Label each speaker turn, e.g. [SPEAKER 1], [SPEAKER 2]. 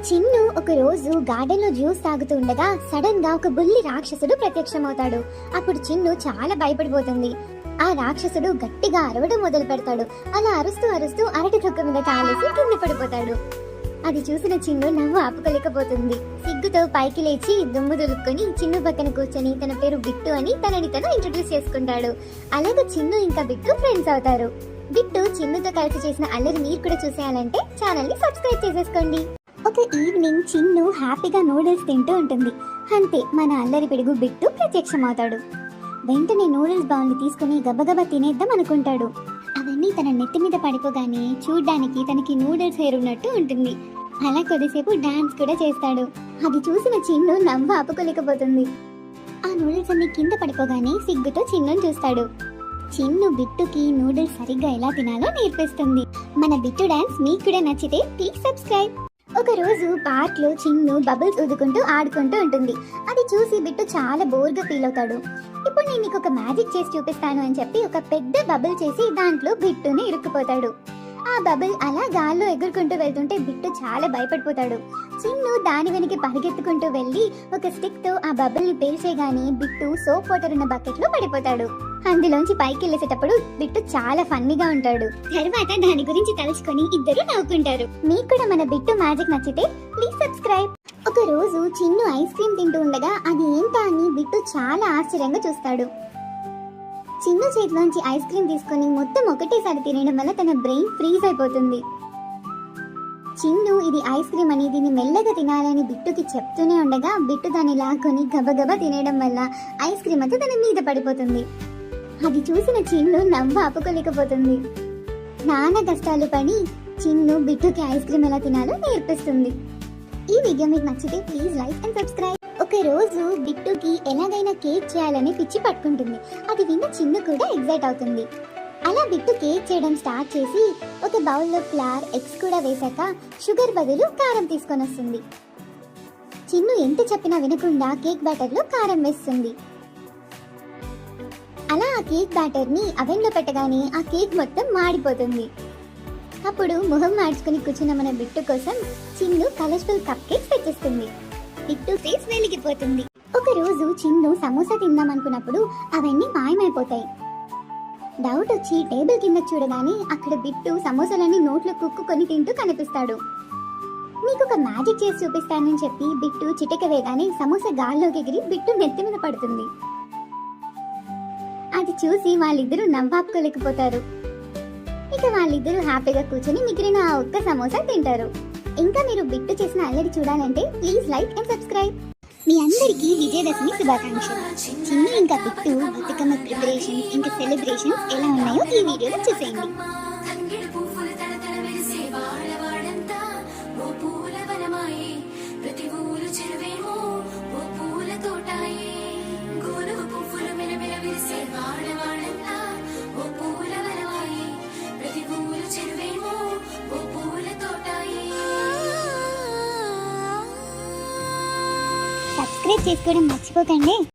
[SPEAKER 1] చిన్ను ఒక రోజు గార్డెన్ లో జ్యూస్ తాగుతూ ఉండగా సడన్ గా ఒక బుల్లి రాక్షసుడు ప్రత్యక్షమవుతాడు. అప్పుడు చిన్ను చాలా భయపడిపోతుంది. ఆ రాక్షసుడు గట్టిగా అరవడం మొదలు పెడతాడు. అలా అరుస్తూ అరుస్తూ అరటి తొక్క మీద కాలేసి కింద పడిపోతాడు. అది చూసిన చిన్ను నవ్వు ఆపుకోలేకపోతుంది. సిగ్గుతో పైకి లేచి దుమ్ము దులుపుకొని చిన్ను పక్కన కూర్చొని తన పేరు బిట్టు అని తనని తను ఇంట్రడ్యూస్ చేసుకుంటాడు. అలాగే చిన్ను ఇంకా బిట్టు ఫ్రెండ్స్ అవుతారు. బిట్టు చిన్నుతో కలిసి చేసిన అల్లరి మీరు కూడా చూసేయాలంటే ఛానల్ ని సబ్స్క్రైబ్ చేసేసుకోండి. ఒక ఈవినింగ్ చిన్ను హ్యాపీగా నూడిల్స్ తింటూ ఉంటుంది. అంతే మన అల్లరి పిడుగు బిట్టు ప్రత్యక్షమవుతాడు. వెంటనే నూడిల్స్ బౌల్ని తీసుకుని గబగబా తినేద్దాం అనుకుంటాడు. అవన్నీ తన నెత్తి మీద పడిపోగానే చూడ్డానికి తనకి నూడిల్స్ హెయిర్ ఉన్నట్టు ఉంటుంది. అలా కొద్దిసేపు డాన్స్ కూడా చేస్తాడు. అది చూసిన చిన్ను నవ్వు ఆపుకోలేకపోతుంది. ఆ నూడిల్స్ అన్ని కింద పడిపోగానే సిగ్గుతో చిన్నుని చూస్తాడు. చిన్ను బిట్టుకి నూడిల్స్ సరిగ్గా ఎలా తినాలో నేర్పిస్తుంది. మన బిట్టు డాన్స్ మీకు కూడా నచ్చితే ప్లీజ్ సబ్స్క్రైబ్. ఒక రోజు పార్క్ లో చిన్ను బబుల్స్ ఊదుకుంటూ ఆడుకుంటూ ఉంటుంది. అది చూసి బిట్టు చాలా బోర్గా ఫీల్ అవుతాడు. ఇప్పుడు నేను నీకు ఒక మ్యాజిక్ చేసి చూపిస్తాను అని చెప్పి ఒక పెద్ద బబుల్ చేసి దాంట్లో బిట్టుని ఇరుక్కుపోతాడు. ఆ బబుల్ అలా గాల్లో ఎగురుకుంటూ వెళ్తుంటే బిట్టు చాలా భయపడిపోతాడు. చిన్ను దాని వెనక్కి పరిగెత్తుకుంటూ వెళ్ళి ఒక స్టిక్ తో ఆ బబుల్ ని పేల్చేగానే బిట్టు సోప్ వాటర్ ఉన్న బకెట్ లో పడిపోతాడు. అందులోంచి పైకి వెళ్ళేసేటప్పుడు బిట్టు చాలా ఫన్నీగా ఉంటాడు. తర్వాత దాని గురించి తలుచుకొని ఇద్దరు నవ్వుకుంటారు. మీకు కూడా మన బిట్టు మ్యాజిక్ నచ్చితే ప్లీజ్ సబ్స్క్రైబ్. ఒక రోజు చిన్ను ఐస్ క్రీమ్ తింటూ ఉండగా అది ఏంటా అని బిట్టు చాలా ఆశ్చర్యంగా చూస్తాడు. చిన్ను చేతిలోంచి ఐస్ క్రీమ్ తీసుకొని మొత్తం ఒకటేసారి తినడం వల్ల తన బ్రెయిన్ ఫ్రీజ్ అయిపోతుంది. చిన్ను ఇది ఐస్ క్రీమ్ అని దీన్ని మెల్లగా తినాలని బిట్టుకి చెప్తూనే ఉండగా బిట్టు దాన్ని లాక్కొని గబగబా తినేయడం వల్ల ఐస్ క్రీమ్ అంతా తన మీద పడిపోతుంది. అది చూసిన చిన్ను నవ్వు ఆపుకోలేకపోతుంది. నానా కష్టాలు పడి చిన్ను బిట్టుకి ఐస్ క్రీమ్ ఎలా తినాలో నేర్పిస్తుంది. ఈ వీడియో మీకు నచ్చితే ప్లీజ్ లైక్ అండ్ సబ్స్క్రైబ్. ఒక రోజు బిట్టుకి ఎలాగైనా కేక్ చేయాలని పిచ్చి పట్టుకుంటుంది. అది విన్న చిన్ను కూడా ఎగ్జైట్ అవుతుంది. అలా బిట్టు కేక్ చేయడం స్టార్ట్ చేసి ఒక బౌల్లో ఫ్లవర్, ఎగ్స్ కూడా వేశాక షుగర్ బదులు కారం తీసుకొని వస్తుంది. చిన్ను ఎంత చెప్పినా వినకుండా కేక్ బ్యాటర్లో కారం వేస్తుంది. అలా ఆ కేక్ బ్యాటర్ ని అవెన్ లో పెట్టగానే ఆ కేక్ మొత్తం మాడిపోతుంది. అప్పుడు మొహం మార్చుకుని కూర్చున్న మన బిట్టు కోసం చిన్ను కలర్ఫుల్ కప్ కేక్స్ తెచ్చిస్తుంది. బిట్టు ఫేస్ వెలిగిపోతుంది. ఒక రోజు చిన్ను సమోసా తిందాం అనుకున్నప్పుడు అవన్నీ మాయమైపోతాయి. డౌట్ వచ్చి టేబుల్ కింద చూడగానే అక్కడ బిట్టు సమోసాలన్నీ నోట్లో కుక్కుకొని తింటూ కనిపిస్తాడు. నీకు ఒక మ్యాజిక్ చేసి చూపిస్తానని చెప్పి బిట్టు చిటిక వేగానే సమోసా గాల్లోకి ఎగిరి బిట్టు నెత్తి మీద పడుతుంది. అది చూసి వాళ్ళిద్దరూ నవ్వాపుకోలేకపోతారు. ఇక వాళ్ళిద్దరూ హ్యాపీగా కూర్చొని మిగిలిన ఆ ఒక్క సమోసా తింటారు. ఇంకా మీరు బిట్టు చేసిన అల్లరి చూడాలంటే ప్లీజ్ లైక్ అండ్ సబ్స్క్రైబ్. మీ అందరికీ విజయదశమి శుభాకాంక్షలు. చిన్ను ఇంకా బిట్టు బతుకమ్మ ప్రిపరేషన్స్ ఇంకా సెలబ్రేషన్స్ ఎలా ఉన్నాయో ఈ వీడియోలో చూసేయండి. సబ్స్క్రైబ్ చేసుకోవడం మర్చిపోకండి.